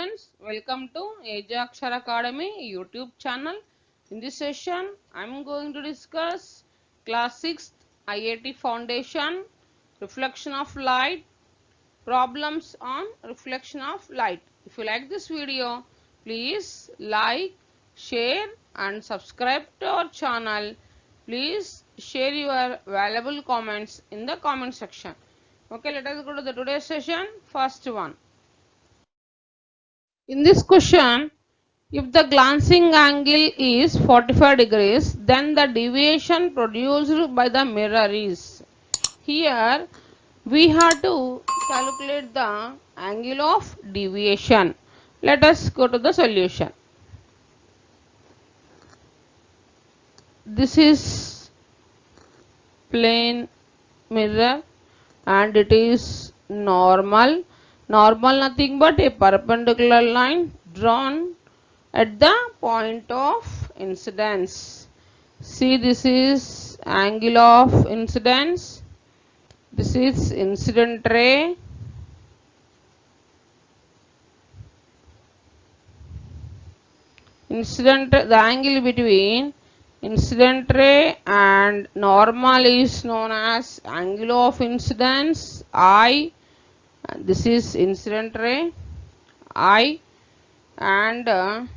students, welcome to Ajaxar Academy YouTube channel. In this session, I am going to discuss class 6th IIT Foundation, reflection of light, problems on reflection of light. If you like this video, please like, share and subscribe to our channel. Please share your valuable comments in the comment section. Okay, let us go to the today's session. First one. In this question, if the glancing angle is 45 degrees, then the deviation produced by the mirror is. Here, we have to calculate the angle of deviation. Let us go to the solution. This is plane mirror and it is normal. Normal nothing but a perpendicular line drawn at the point of incidence. See, this is angle of incidence. This is incident ray. The angle between incident ray and normal is known as angle of incidence I. This is incident ray I, and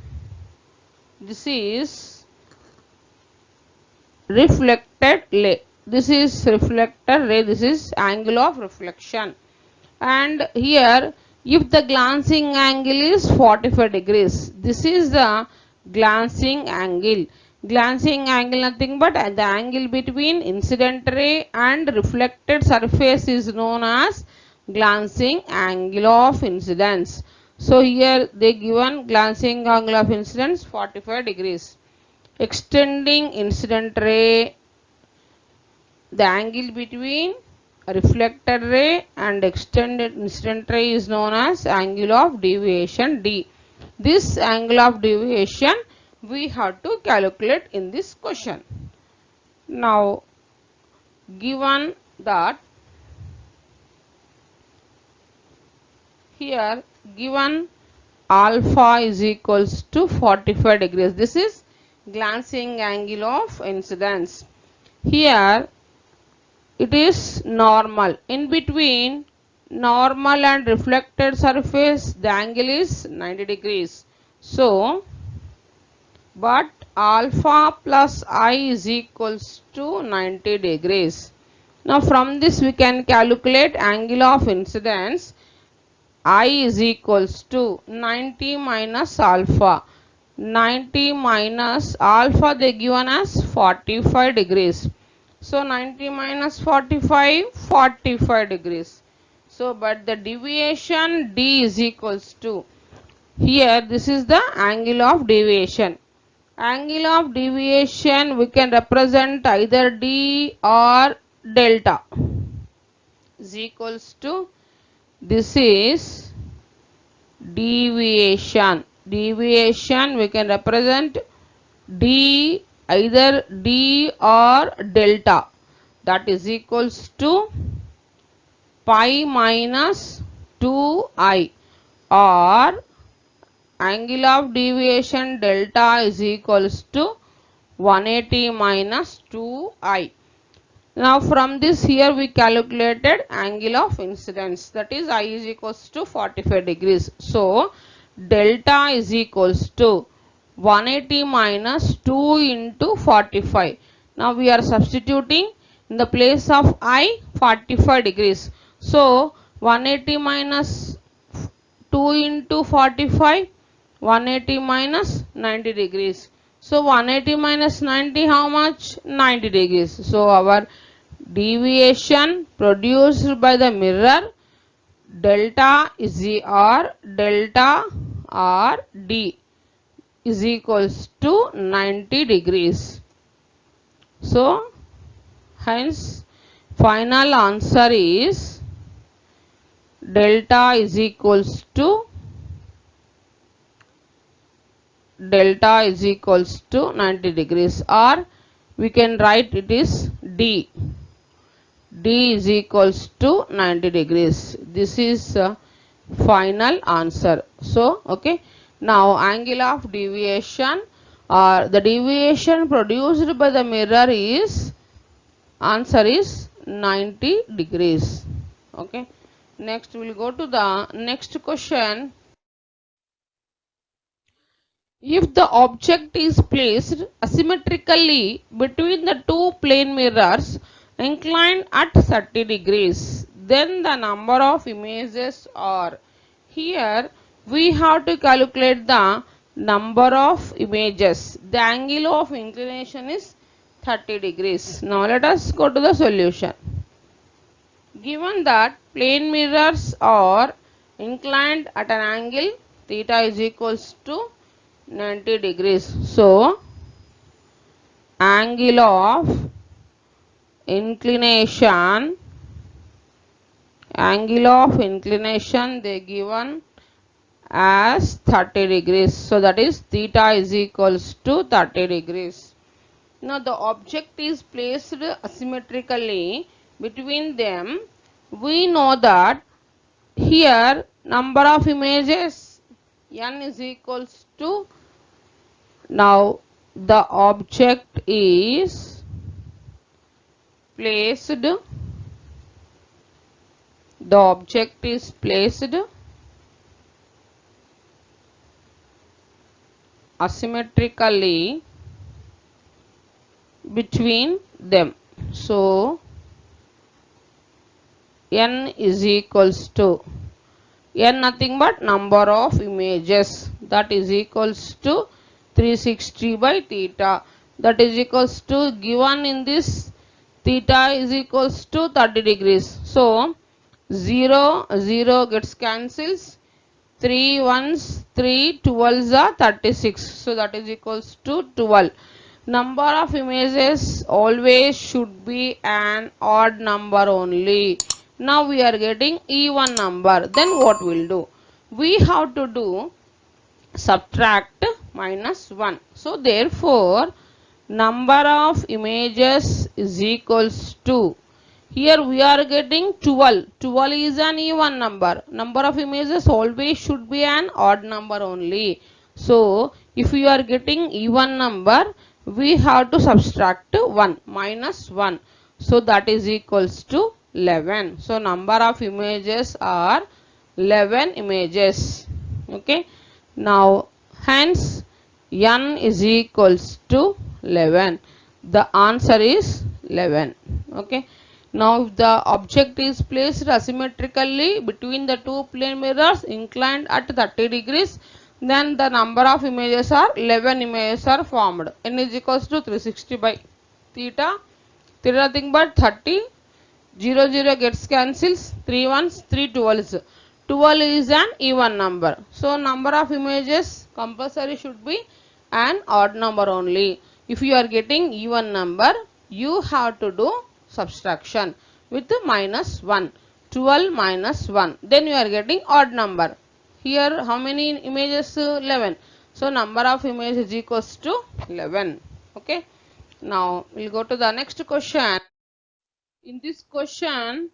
this is reflected ray. This is reflected ray. This is angle of reflection. And here, if the glancing angle is 45 degrees, this is the glancing angle. Glancing angle nothing but the angle between incident ray and reflected surface is known as glancing angle of incidence. So here they given glancing angle of incidence 45 degrees. Extending incident ray, the angle between reflected ray and extended incident ray is known as angle of deviation D. This angle of deviation we have to calculate in this question. Now, given that here given alpha is equals to 45 degrees. This is glancing angle of incidence. Here it is normal. In between normal and reflected surface, the angle is 90 degrees. So, but alpha plus I is equals to 90 degrees. Now, from this we can calculate angle of incidence. I is equals to 90 minus alpha. 90 minus alpha they given as 45 degrees. So 90 minus 45, 45 degrees. So but the deviation D is equals to, here this is the angle of deviation. Angle of deviation we can represent either D or delta is equals to, this is deviation. Deviation we can represent D, either D or delta, that is equals to pi minus 2I, or angle of deviation delta is equals to 180 minus 2I. Now from this here we calculated angle of incidence, that is I is equals to 45 degrees. So delta is equals to 180 minus 2 into 45. Now we are substituting in the place of I 45 degrees. So 180 minus 2 into 45, 180 minus 90 degrees. So 180 minus 90 how much? 90 degrees. So our deviation produced by the mirror delta is delta or D is equals to 90 degrees. So hence final answer is delta is equals to 90 degrees, or we can write it is D. D is equals to 90 degrees. This is final answer. So, okay. Now, angle of deviation or the deviation produced by the mirror is, answer is 90 degrees. Okay. Next, we will go to the next question. If the object is placed asymmetrically between the two plane mirrors inclined at 30 degrees, then the number of images are. Here we have to calculate the number of images. The angle of inclination is 30 degrees. Now let us go to the solution. Given that plane mirrors are inclined at an angle theta is equals to 90 degrees. So, angle of inclination, they given as 30 degrees. So, that is theta is equals to 30 degrees. Now, the object is placed asymmetrically between them. We know that here number of images n is equals to, now the object is placed asymmetrically between them. So n is equals to n nothing but number of images, that is equals to 360 by theta, that is equals to, given in this theta is equals to 30 degrees. So 0 0 gets cancels, 3 ones 3 12s are 36. So that is equals to 12. Number of images always should be an odd number only. Now we are getting even number. Then what we'll do? We have to do subtract minus 1. So therefore number of images is equals to, here we are getting 12. 12 is an even number. Number of images always should be an odd number only. So if you are getting even number, we have to subtract 1 minus 1. So that is equals to 11. So number of images are 11 images. Okay. Now hence n is equals to 11. The answer is 11. Okay. Now if the object is placed asymmetrically between the two plane mirrors inclined at 30 degrees, then the number of images are 11 images are formed. N is equals to 360 by theta. Theta nothing but 30. 0 0 gets cancels, 3 ones 3 12s. 12 is an even number. So number of images compulsory should be an odd number only. If you are getting even number, you have to do subtraction with minus 1. 12 minus 1. Then you are getting odd number. Here how many images? 11. So number of images is equals to 11. Okay. Now we'll go to the next question. In this question,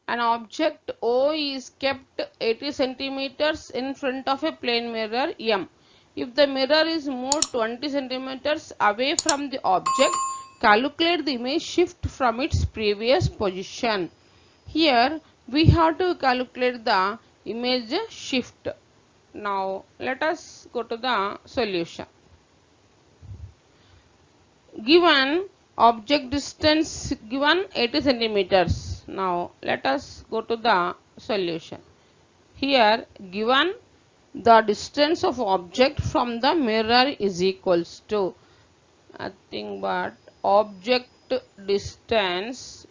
an object O is kept 80 centimeters in front of a plane mirror M. If the mirror is moved 20 centimeters away from the object, calculate the image shift from its previous position. Here we have to calculate the image shift. Now let us go to the solution. Given object distance given 80 centimeters. Now let us go to the solution. Here given the distance of object from the mirror is equals to nothing but object distance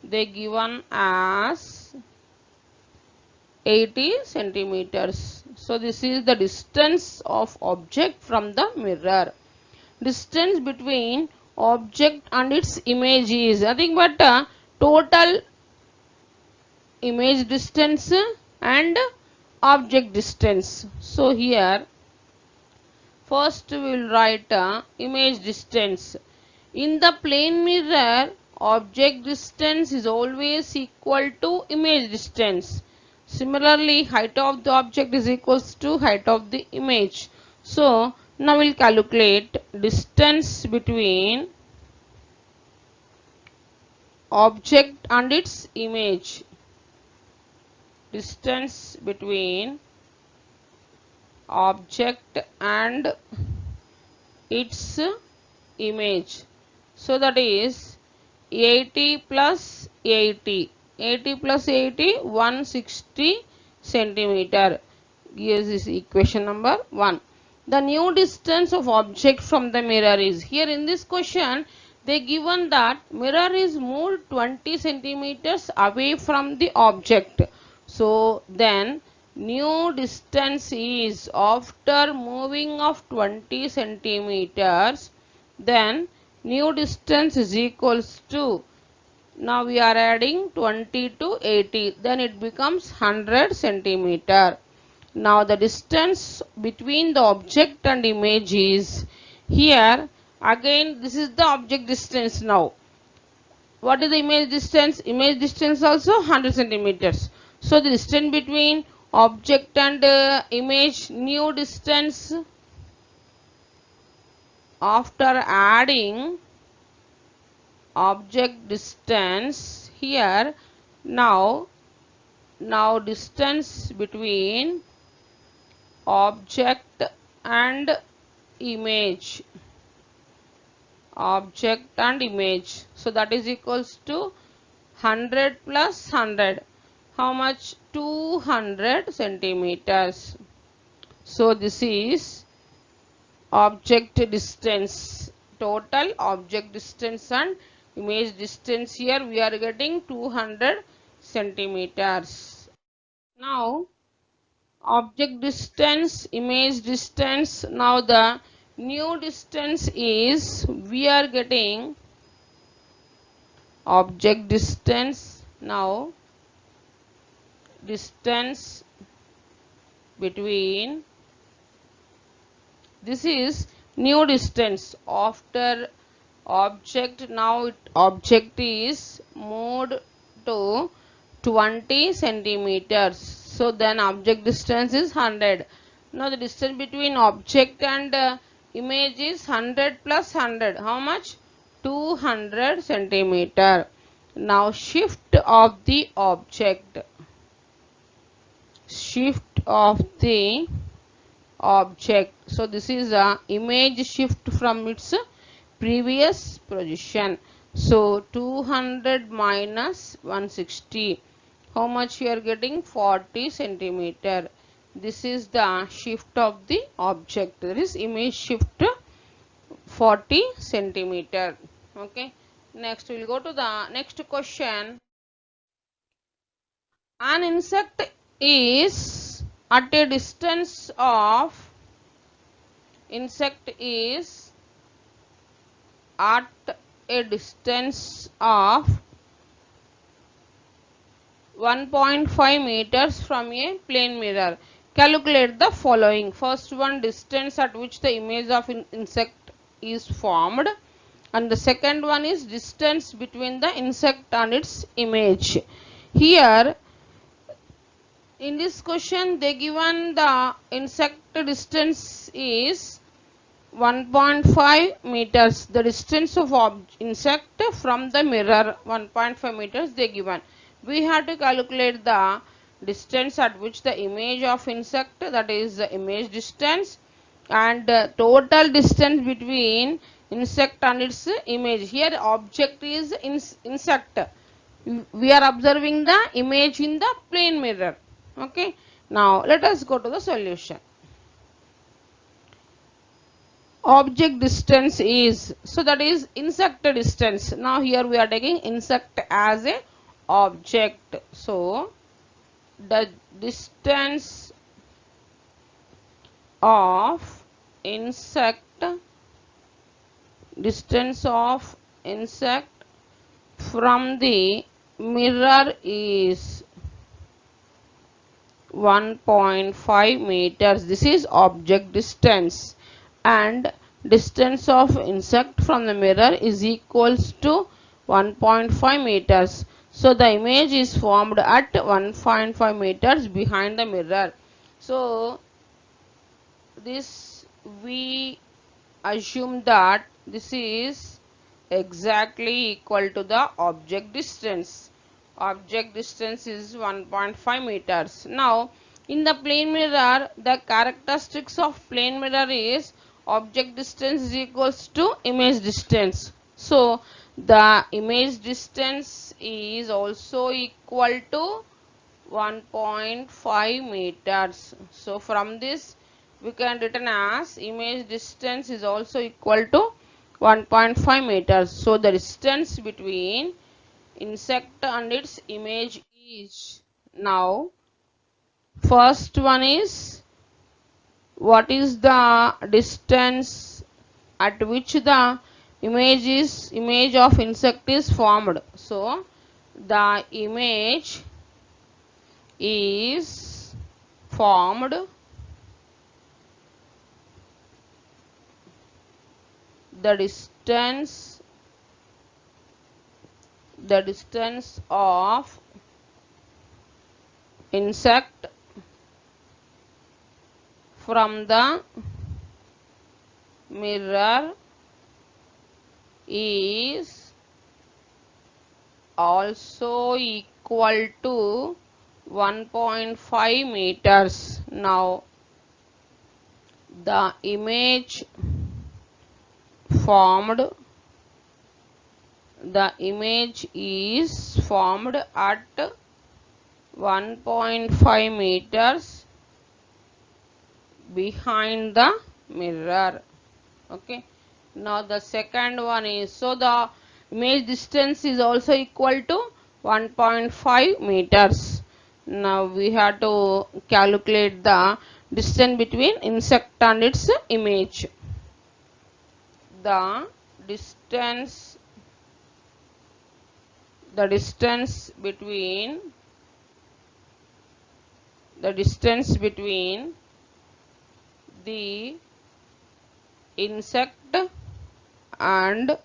they given as 80 centimeters. So this is the distance of object from the mirror. Distance between object and its image is nothing but total image distance and object distance. So here first we will write image distance. In the plane mirror, object distance is always equal to image distance. Similarly, height of the object is equals to height of the image. So, now we'll calculate distance between object and its image. Distance between object and its image. So that is 80 plus 80. 80 plus 80, 160 centimeter. Gives this equation number 1. The new distance of object from the mirror is, here in this question they given that mirror is moved 20 centimeters away from the object. So then new distance is, after moving of 20 centimeters, then new distance is equals to, now we are adding 20 to 80, then it becomes 100 centimeter. Now the distance between the object and image is, here again this is the object distance now. What is the image distance? Image distance also 100 centimeters. So the distance between object and image, new distance after adding object distance, here now distance between object and image, so that is equals to 100 plus 100, how much? 200 centimeters. So this is object distance, total object distance and image distance. Here we are getting 200 centimeters. Now object distance, image distance. Now the new distance is, we are getting object distance, now distance between, this is new distance after object, now object is moved to 20 centimeters. So then object distance is 100. Now the distance between object and image is 100 plus 100. How much? 200 centimeter. Now shift of the object. Shift of the object. So this is a image shift from its previous position. So 200 minus 160. How much you are getting? 40 centimeter. This is the shift of the object. That is image shift 40 centimeter. Okay. Next we will go to the next question. An insect is at a distance of, insect is at a distance of 1.5 meters from a plane mirror. Calculate the following. First one, distance at which the image of an insect is formed, and the second one is distance between the insect and its image. Here in this question they given the insect distance is 1.5 meters. The distance of insect from the mirror 1.5 meters they given. We have to calculate the distance at which the image of insect, that is the image distance, and total distance between insect and its image. Here object is insect. We are observing the image in the plane mirror. Okay. Now let us go to the solution. Object distance is, so that is insect distance. Now here we are taking insect as a object. So the distance of insect, from the mirror is 1.5 meters. This is object distance, and distance of insect from the mirror is equals to 1.5 meters. So the image is formed at 1.5 meters behind the mirror. So this we assume that this is exactly equal to the object distance. Object distance is 1.5 meters. Now in the plane mirror, the characteristics of plane mirror is object distance is equals to image distance. So the image distance is also equal to 1.5 meters. So from this we can written as image distance is also equal to 1.5 meters. So the distance between insect and its image is, now first one is, what is the distance at which the image of insect is formed. So the image is formed, the distance of insect from the mirror is also equal to 1.5 meters. Now the image formed, the image is formed at 1.5 meters behind the mirror. Okay, now the second one is, so the image distance is also equal to 1.5 meters. Now we have to calculate the distance between insect and its image. The distance the distance between the distance between the insect and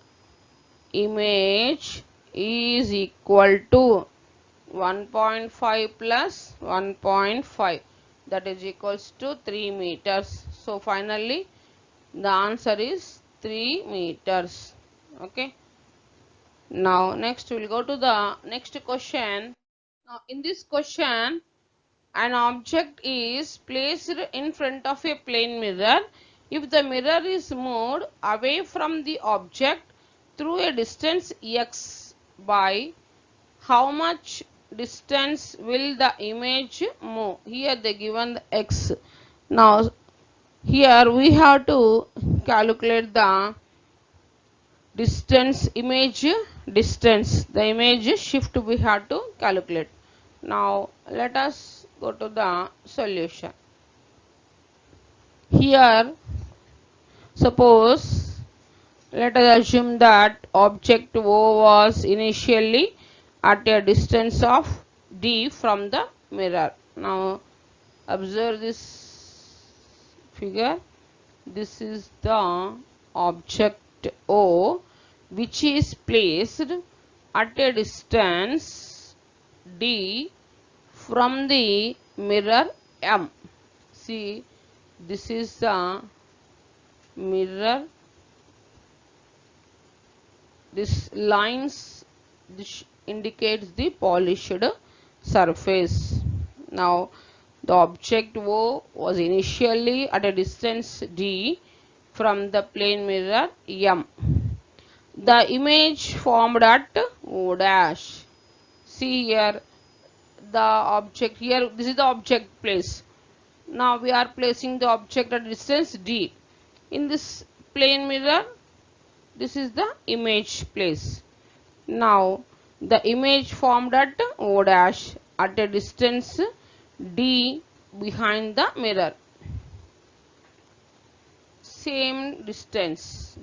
image is equal to 1.5 plus 1.5, that is equals to 3 meters. So finally the answer is 3 meters. Okay, now next we will go to the next question. Now in this question, an object is placed in front of a plane mirror. If the mirror is moved away from the object through a distance x, by how much distance will the image move? Here they given the x. Now here we have to calculate the distance, image distance, the image shift we have to calculate. Now let us go to the solution. Here suppose, let us assume that object O was initially at a distance of d from the mirror. Now observe this figure. This is the object O which is placed at a distance d from the mirror M. See, this is the mirror. This lines, this indicates the polished surface. Now the object O was initially at a distance d from the plane mirror M. The image formed at O dash. See here the object, here this is the object place. Now we are placing the object at distance d. In this plane mirror, this is the image place. Now the image formed at O dash at a distance d behind the mirror. Same distance.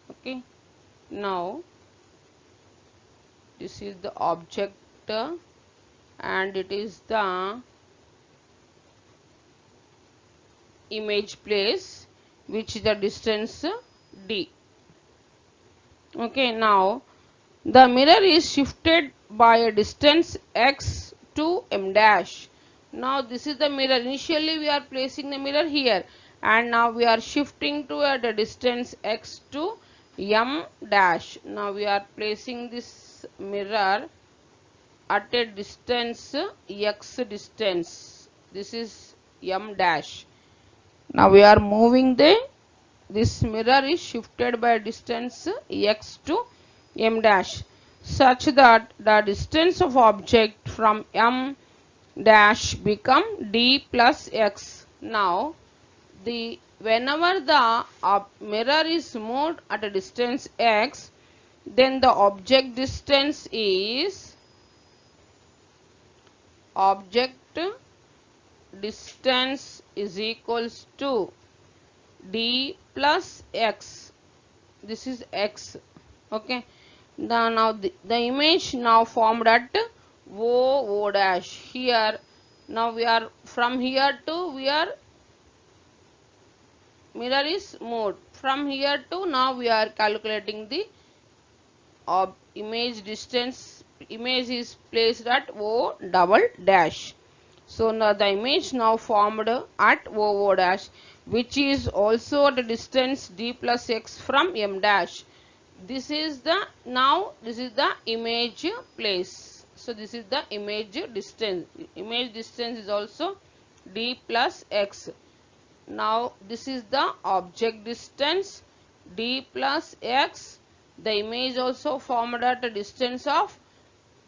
Okay. Now this is the object and it is the image place, which is the distance d. Okay, now the mirror is shifted by a distance x to m dash. Now this is the mirror. Initially we are placing the mirror here, and now we are shifting to the distance x to m dash. Now we are placing this mirror at a distance x distance. This is m dash. Now we are moving this mirror is shifted by distance x to m dash, such that the distance of object from m dash become d plus x. Now whenever the mirror is moved at a distance x, then the object distance is equals to d plus x. This is x. Okay, now the image now formed at o dash. Here now we are from here to mirror is moved from here to, now we are calculating the image distance. Image is placed at o double dash. So now the image now formed at o dash, which is also at a distance d plus x from m dash. This is the image place. So this is the image distance. Image distance is also d plus x. Now this is the object distance d plus x. The image also formed at a distance of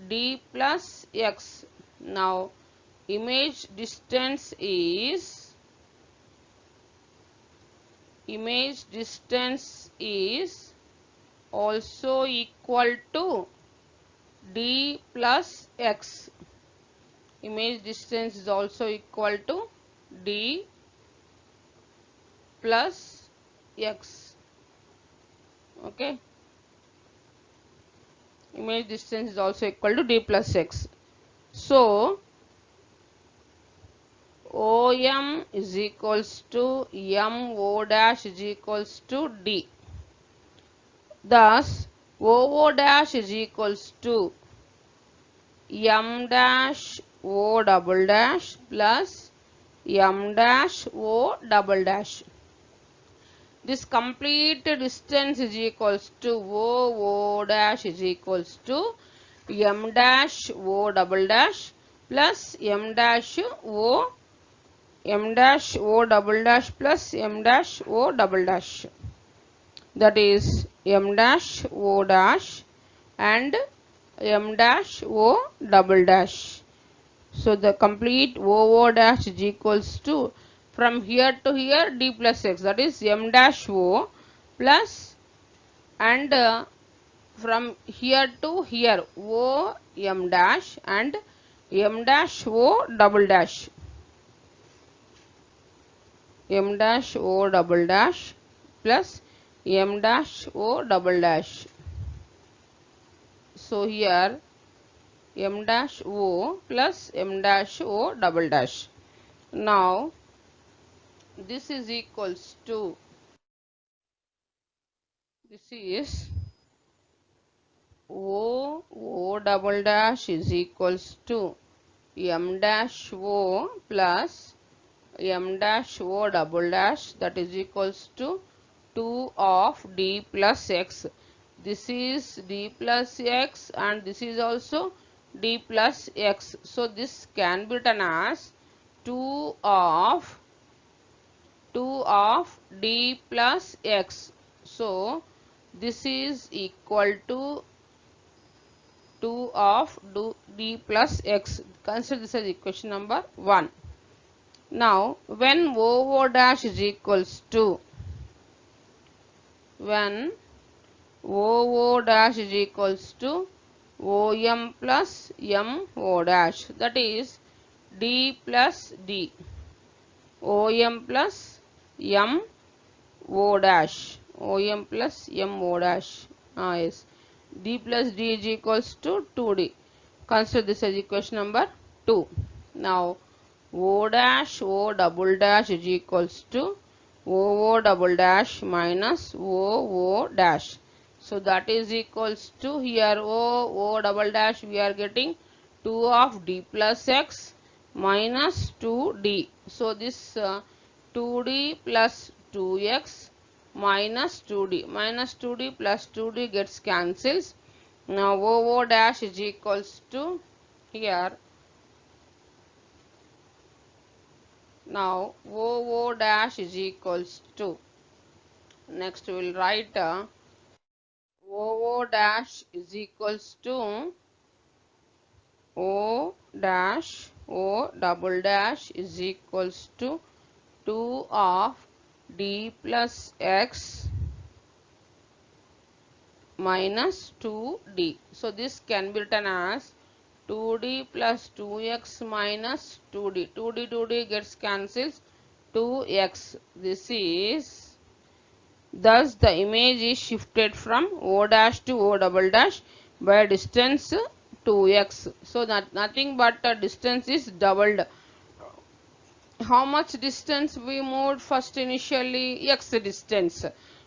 d plus x. Now image distance is also equal to d plus x. Image distance is also equal to d plus x. Okay, image distance is also equal to d plus x. So OM is equals to MO dash is equals to D. Thus, OO dash is equals to M dash O double dash plus M dash O double dash. This complete distance is equals to OO dash is equals to M dash O double dash plus M dash O double dash plus M dash O double dash. That is M dash O dash and M dash O double dash. So the complete OO dash is equals to, from here to here, d plus x, that is M dash O plus, and from here to here O M dash and M dash O double dash. M dash O double dash plus M dash O double dash. So here M dash O plus M dash O double dash. Now this is equals to, this is O double dash is equals to M dash O plus M dash O double dash, that is equals to 2 of d plus x. This is d plus x and this is also d plus x. So this can be written as 2 of d plus x. So this is equal to 2 of d plus x. Consider this as equation number 1. Now when OO dash is equals to, when OO dash is equals to OM plus MO dash, that is D plus D, OM plus MO dash, OM plus MO dash, yes, D plus D is equals to 2D. Consider this as equation number 2. Now O dash O double dash is equals to O double dash minus O dash. So that is equals to here O double dash we are getting 2 of d plus x minus 2d. So this 2d plus 2x minus 2d plus 2d gets cancels. Now O dash is equals to here. Now O dash is equals to, next we will write O dash is equals to O dash O double dash is equals to 2 of d plus x minus 2d. So this can be written as 2d plus 2x minus 2d. 2d gets cancels, 2x. This is, thus the image is shifted from O dash to O double dash by a distance 2x. So that nothing but the distance is doubled. How much distance we moved first initially? X distance.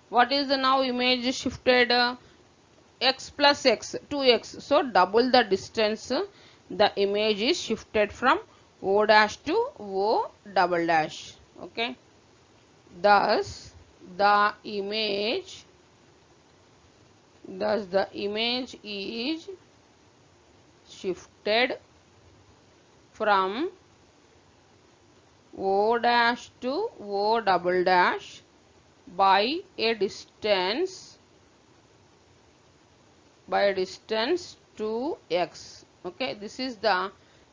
What is the now image shifted? X plus x, 2x. So double the distance. The image is shifted from O dash to O double dash. Okay. Thus the image is shifted from O dash to O double dash by a distance 2x. Okay, this is the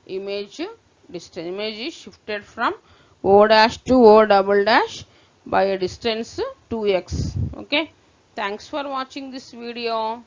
image distance. Image is shifted from O dash to O double dash by a distance 2x. Okay, thanks for watching this video.